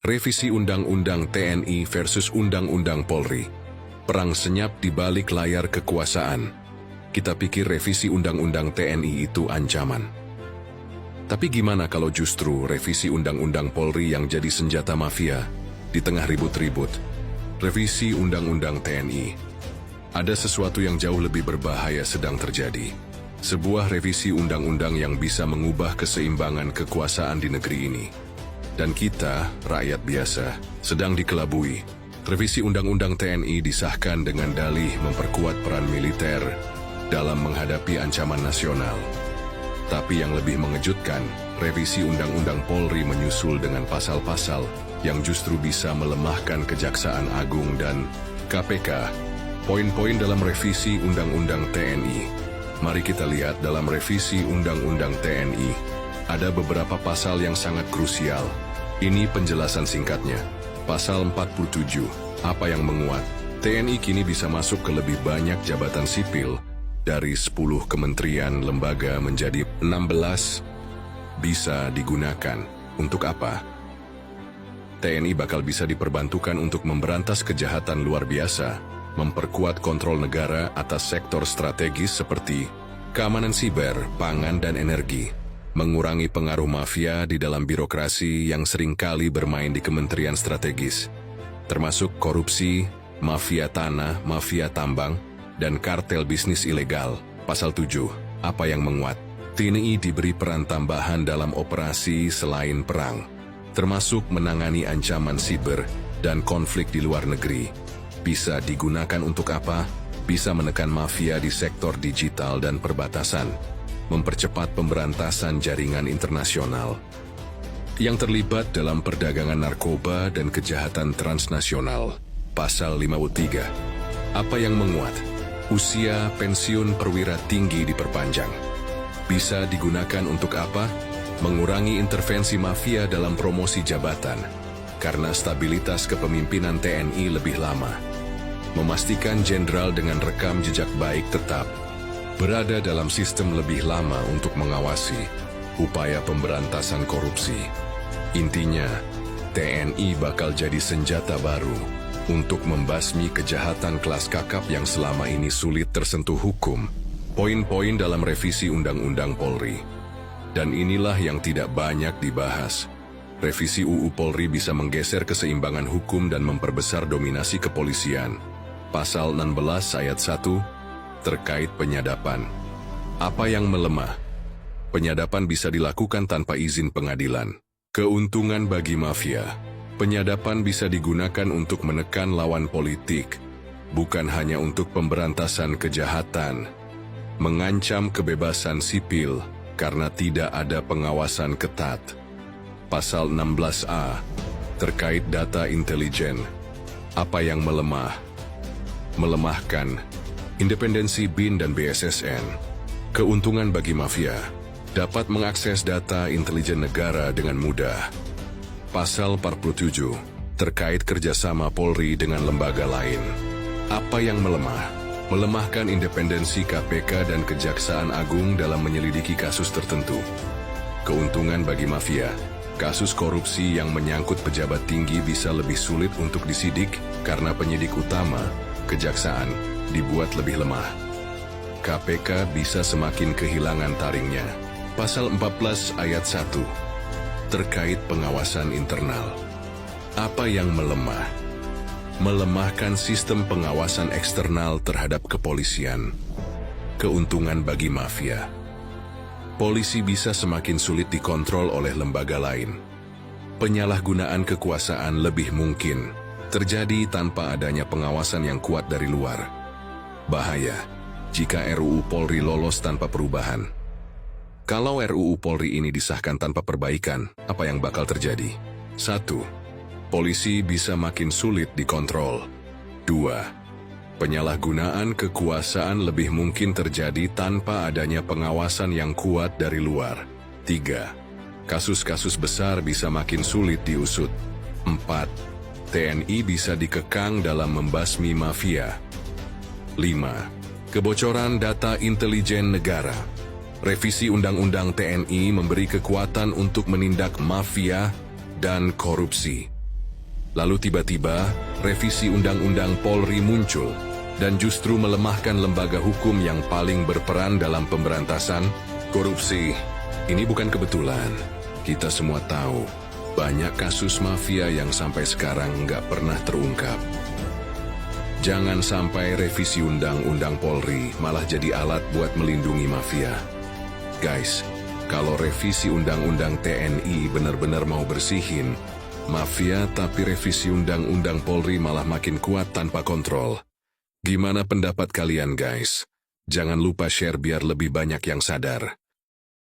Revisi Undang-Undang TNI versus Undang-Undang Polri. Perang senyap di balik layar kekuasaan. Kita pikir revisi Undang-Undang TNI itu ancaman. Tapi gimana kalau justru revisi Undang-Undang Polri yang jadi senjata mafia di tengah ribut-ribut? Revisi Undang-Undang TNI. Ada sesuatu yang jauh lebih berbahaya sedang terjadi. Sebuah revisi undang-undang yang bisa mengubah keseimbangan kekuasaan di negeri ini. Dan kita, rakyat biasa, sedang dikelabui. Revisi Undang-Undang TNI disahkan dengan dalih memperkuat peran militer dalam menghadapi ancaman nasional. Tapi yang lebih mengejutkan, revisi Undang-Undang Polri menyusul dengan pasal-pasal yang justru bisa melemahkan Kejaksaan Agung dan KPK. Poin-poin dalam revisi Undang-Undang TNI. Mari kita lihat dalam revisi Undang-Undang TNI. Ada beberapa pasal yang sangat krusial. Ini penjelasan singkatnya. Pasal 47, apa yang menguat? TNI kini bisa masuk ke lebih banyak jabatan sipil, dari 10 kementerian lembaga menjadi 16, bisa digunakan. Untuk apa? TNI bakal bisa diperbantukan untuk memberantas kejahatan luar biasa, memperkuat kontrol negara atas sektor strategis seperti keamanan siber, pangan, dan energi, mengurangi pengaruh mafia di dalam birokrasi yang seringkali bermain di kementerian strategis, termasuk korupsi, mafia tanah, mafia tambang, dan kartel bisnis ilegal. Pasal 7, apa yang menguat? TNI diberi peran tambahan dalam operasi selain perang, termasuk menangani ancaman siber dan konflik di luar negeri. Bisa digunakan untuk apa? Bisa menekan mafia di sektor digital dan perbatasan, mempercepat pemberantasan jaringan internasional yang terlibat dalam perdagangan narkoba dan kejahatan transnasional. Pasal 53, apa yang menguat? Usia pensiun perwira tinggi diperpanjang. Bisa digunakan untuk apa? Mengurangi intervensi mafia dalam promosi jabatan, karena stabilitas kepemimpinan TNI lebih lama. Memastikan jenderal dengan rekam jejak baik tetap berada dalam sistem lebih lama untuk mengawasi upaya pemberantasan korupsi. Intinya, TNI bakal jadi senjata baru untuk membasmi kejahatan kelas kakap yang selama ini sulit tersentuh hukum. Poin-poin dalam revisi Undang-Undang Polri. Dan inilah yang tidak banyak dibahas. Revisi UU Polri bisa menggeser keseimbangan hukum dan memperbesar dominasi kepolisian. Pasal 16 ayat 1, terkait penyadapan. Apa yang melemah? Penyadapan bisa dilakukan tanpa izin pengadilan. Keuntungan bagi mafia. Penyadapan bisa digunakan untuk menekan lawan politik, bukan hanya untuk pemberantasan kejahatan. Mengancam kebebasan sipil karena tidak ada pengawasan ketat. Pasal 16A, terkait data intelijen. Apa yang melemah? Melemahkan independensi BIN dan BSSN. Keuntungan bagi mafia, dapat mengakses data intelijen negara dengan mudah. Pasal 47, terkait kerjasama Polri dengan lembaga lain. Apa yang melemah? Melemahkan independensi KPK dan Kejaksaan Agung dalam menyelidiki kasus tertentu. Keuntungan bagi mafia, kasus korupsi yang menyangkut pejabat tinggi bisa lebih sulit untuk disidik karena penyidik utama, kejaksaan, dibuat lebih lemah. KPK bisa semakin kehilangan taringnya. Pasal 14 ayat 1, terkait pengawasan internal. Apa yang melemah? Melemahkan sistem pengawasan eksternal terhadap kepolisian. Keuntungan bagi mafia. Polisi bisa semakin sulit dikontrol oleh lembaga lain. Penyalahgunaan kekuasaan lebih mungkin terjadi tanpa adanya pengawasan yang kuat dari luar. Bahaya jika RUU Polri lolos tanpa perubahan. Kalau RUU Polri ini disahkan tanpa perbaikan, apa yang bakal terjadi? 1. Polisi bisa makin sulit dikontrol. 2. Penyalahgunaan kekuasaan lebih mungkin terjadi tanpa adanya pengawasan yang kuat dari luar. 3. Kasus-kasus besar bisa makin sulit diusut. 4. TNI bisa dikekang dalam membasmi mafia. 5. Kebocoran data intelijen negara. Revisi Undang-Undang TNI memberi kekuatan untuk menindak mafia dan korupsi. Lalu tiba-tiba, revisi Undang-Undang Polri muncul dan justru melemahkan lembaga hukum yang paling berperan dalam pemberantasan korupsi. Ini bukan kebetulan. Kita semua tahu, banyak kasus mafia yang sampai sekarang nggak pernah terungkap. Jangan sampai revisi Undang-Undang Polri malah jadi alat buat melindungi mafia. Guys, kalau revisi Undang-Undang TNI benar-benar mau bersihin mafia, tapi revisi Undang-Undang Polri malah makin kuat tanpa kontrol. Gimana pendapat kalian, guys? Jangan lupa share biar lebih banyak yang sadar.